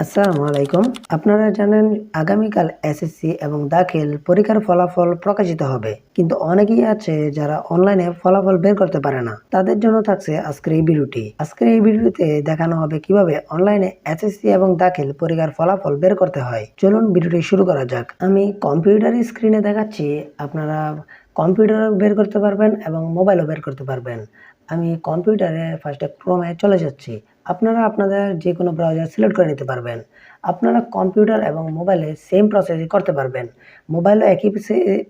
আসসালামু আলাইকুম। আপনারা জানেন আগামীকাল এসএসসি এবং দাখিল পরীক্ষার ফলাফল প্রকাশিত হবে। কিন্তু অনেকেই আছে যারা অনলাইনে ফলাফল বের করতে পারে না। তাদের জন্য থাকছে আজকের এই ভিডিওটি। আজকের এই ভিডিওতে দেখানো হবে কিভাবে অনলাইনে এসএসসি এবং দাখিল পরীক্ষার ফলাফল বের করতে হয়। চলুন ভিডিওটি শুরু করা যাক। আমি কম্পিউটার স্ক্রিনে দেখাচ্ছি, আপনারা কম্পিউটারও বের করতে পারবেন এবং মোবাইলও বের করতে পারবেন। আমি কম্পিউটারে ফার্স্টে ক্রোমে চলে যাচ্ছি। আপনারা আপনাদের যে কোনো ব্রাউজার সিলেক্ট করে নিতে পারবেন। আপনারা কম্পিউটার এবং মোবাইলে সেম প্রসেসই করতে পারবেন। মোবাইলে একই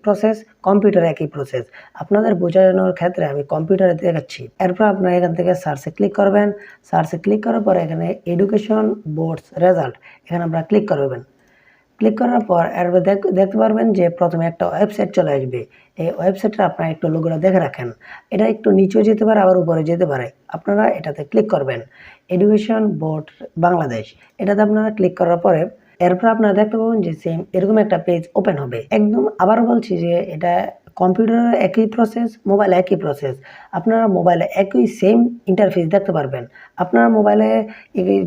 প্রসেস, কম্পিউটারে একই প্রসেস। আপনাদের বোঝানোর ক্ষেত্রে আমি কম্পিউটারে দেখাচ্ছি। এরপর আপনারা এখান থেকে সার্চে ক্লিক করবেন। সার্চে ক্লিক করার পর এখানে এডুকেশন বোর্ডস রেজাল্ট, এখানে আপনারা ক্লিক করবেন। ক্লিক করার পর এরপর দেখতে পারবেন যে প্রথমে একটা ওয়েবসাইট চলে আসবে। এই ওয়েবসাইটটা আপনারা একটু লোগোটা দেখে রাখেন। এটা একটু নিচেও যেতে পারে, আবার উপরে যেতে পারে। আপনারা এটাতে ক্লিক করবেন, এডুকেশন বোর্ড বাংলাদেশ। এটাতে আপনারা ক্লিক করার পরে এরপর আপনারা দেখতে পাবেন যে সেম এরকম একটা পেজ ওপেন হবে। একদম আবারও বলছি যে এটা কম্পিউটারে একই প্রসেস, মোবাইলে একই প্রসেস। আপনারা মোবাইলে একই সেম ইন্টারফেস দেখতে পারবেন। আপনারা মোবাইলে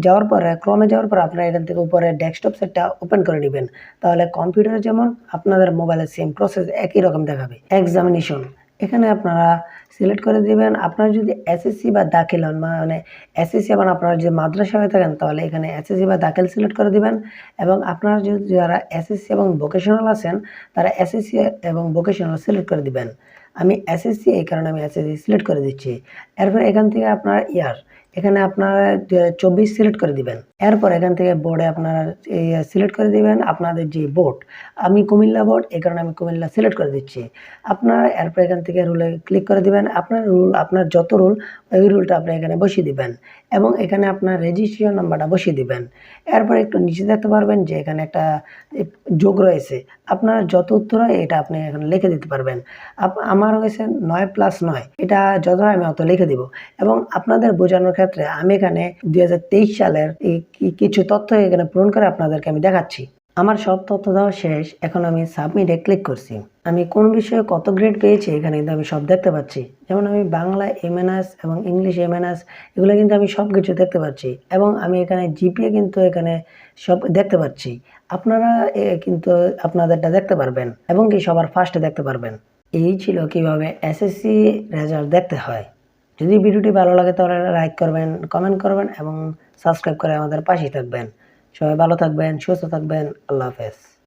যাওয়ার পরে ক্রমে যাওয়ার পর আপনারা এখান থেকে উপরে ডেস্কটপ সেটটা ওপেন করে নেবেন। তাহলে কম্পিউটারে যেমন আপনাদের মোবাইলে সেম প্রসেস একই রকম দেখাবে। এক্সামিনেশন এখানে আপনারা সিলেক্ট করে দিবেন। আপনারা যদি এসএসসি বা দাখিল হন, মানে এসএসসি এবং আপনারা যদি মাদ্রাসা হয়ে থাকেন তাহলে এখানে এসএসসি বা দাখিল সিলেক্ট করে দিবেন। এবং আপনারা যদি যারা এসএসসি এবং ভোকেশনাল আছেন তারা এসএসসি এবং ভোকেশনাল সিলেক্ট করে দিবেন। আমি এসএসসি, এই কারণে আমি এসএসসি সিলেক্ট করে দিচ্ছি। এরপর এখান থেকে আপনারা ইয়ার, এখানে আপনারা 24 সিলেক্ট করে দিবেন। এরপর এখান থেকে বোর্ডে আপনারা সিলেক্ট করে দিবেন আপনাদের যে বোর্ড। আমি কুমিল্লা বোর্ড, এই কারণে আমি কুমিল্লা সিলেক্ট করে দিচ্ছি। আপনারা এরপর এখান থেকে রুলে ক্লিক করে দিবেন। আপনার রুল, আপনার যত রুল ওই রুলটা আপনি এখানে বসিয়ে দিবেন এবং এখানে আপনার রেজিস্ট্রেশন নাম্বারটা বসিয়ে দিবেন। এরপর একটু নিচে দেখতে পারবেন যে এখানে একটা যোগ রয়েছে। আপনার যত উত্তর হয় এটা আপনি এখানে লিখে দিতে পারবেন। আমার হয়েছে 9+9, এটা যত হয় আমি অত লিখে দিব। এবং আপনাদের বোঝানোর ক্ষেত্রে আমি এখানে 2023 সালের কিছু তথ্য এখানে পূরণ করে আপনাদেরকে আমি দেখাচ্ছি। আমার সব তথ্য দেওয়া শেষ। এখন আমি সাবমিটে ক্লিক করছি। আমি কোন বিষয়ে কত গ্রেড পেয়েছি এখানে কিন্তু আমি সব দেখতে পাচ্ছি। যেমন আমি বাংলা এমএনএস এবং ইংলিশ এমএনএস, এগুলো কিন্তু আমি সব কিছু দেখতে পাচ্ছি এবং আমি এখানে জিপিএ কিন্তু এখানে সব দেখতে পাচ্ছি। আপনারা কিন্তু আপনাদেরটা দেখতে পারবেন এবং কি সবার ফার্স্টে দেখতে পারবেন। এই ছিল কিভাবে এসএসসি রেজাল্ট দেখতে হয়। যদি ভিডিওটি ভালো লাগে তাহলে লাইক করবেন, কমেন্ট করবেন এবং সাবস্ক্রাইব করে আমাদের পাশেই থাকবেন। সবাই ভালো থাকবেন, সুস্থ থাকবেন। আল্লাহ হাফেজ।